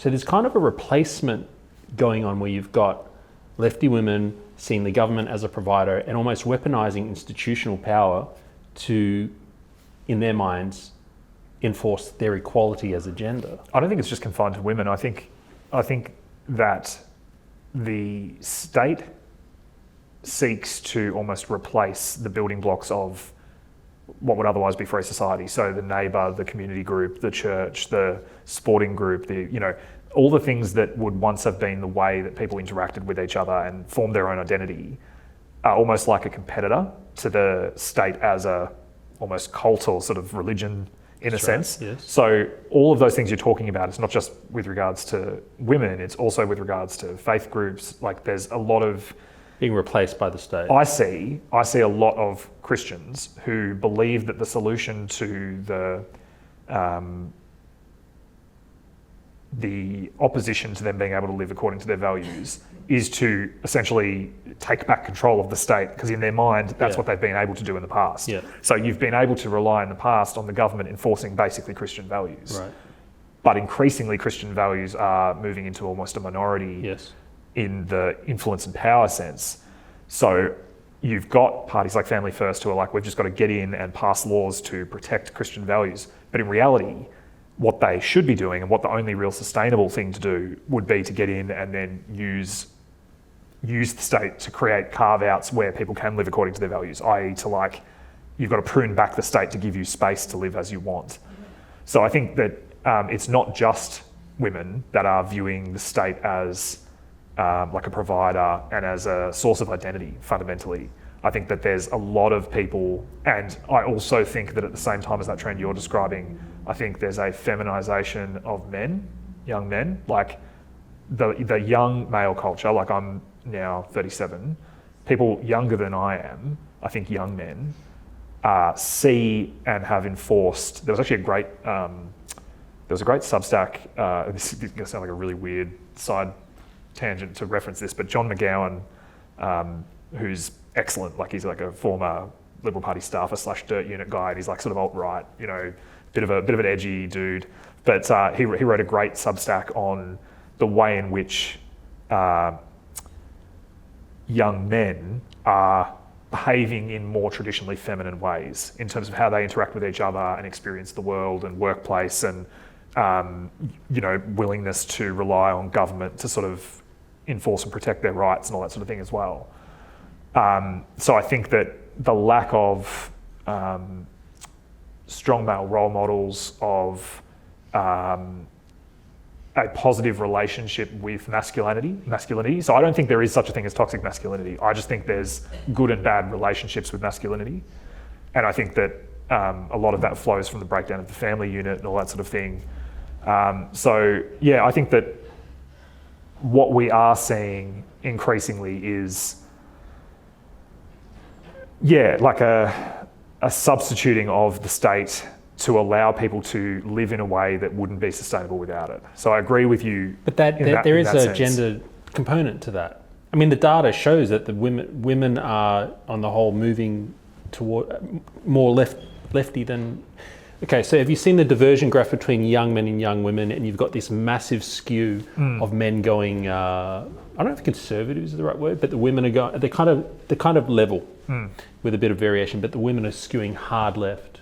So there's kind of a replacement going on where you've got lefty women seeing the government as a provider and almost weaponizing institutional power to, in their minds, enforce their equality as a gender. I don't think it's just confined to women. I think that the state seeks to almost replace the building blocks of what would otherwise be free society. So the neighbour, the community group, the church, the sporting group, all the things that would once have been the way that people interacted with each other and formed their own identity are almost like a competitor to the state as a almost cult or sort of religion in a sense. Yes. So all of those things you're talking about, it's not just with regards to women, it's also with regards to faith groups. Like there's a lot of being replaced by the state. I see a lot of Christians who believe that the solution to the opposition to them being able to live according to their values is to essentially take back control of the state, because in their mind, that's what they've been able to do in the past. Yeah. So you've been able to rely in the past on the government enforcing basically Christian values. Right. But increasingly Christian values are moving into almost a minority Yes. in the influence and power sense. So you've got parties like Family First who are like, we've just got to get in and pass laws to protect Christian values. But in reality, what they should be doing and what the only real sustainable thing to do would be to get in and then use the state to create carve-outs where people can live according to their values, i.e. to you've got to prune back the state to give you space to live as you want. So I think that it's not just women that are viewing the state as like a provider and as a source of identity, fundamentally. I think that there's a lot of people, and I also think that at the same time as that trend you're describing, I think there's a feminization of men, young men, like the young male culture. Like I'm now 37, people younger than I am, I think young men, see and have enforced. There was actually a great Substack, this is going to sound like a really weird side tangent to reference this, but John McGowan, who's excellent, like he's like a former Liberal Party staffer / dirt unit guy, and he's like sort of alt-right, bit of an edgy dude. But he wrote a great Substack on the way in which young men are behaving in more traditionally feminine ways in terms of how they interact with each other and experience the world and workplace, and willingness to rely on government to sort of enforce and protect their rights and all that sort of thing as well. So I think that the lack of strong male role models, of a positive relationship with masculinity. So I don't think there is such a thing as toxic masculinity. I just think there's good and bad relationships with masculinity. And I think that a lot of that flows from the breakdown of the family unit and all that sort of thing. I think that what we are seeing increasingly is, like a substituting of the state to allow people to live in a way that wouldn't be sustainable without it. So I agree with you. But there is a gender component to that. I mean, the data shows that the women are, on the whole, moving toward more lefty than. Okay, so have you seen the diversion graph between young men and young women, and you've got this massive skew of men going, I don't know if conservative is the right word, but the women are going, they're kind of level with a bit of variation, but the women are skewing hard left.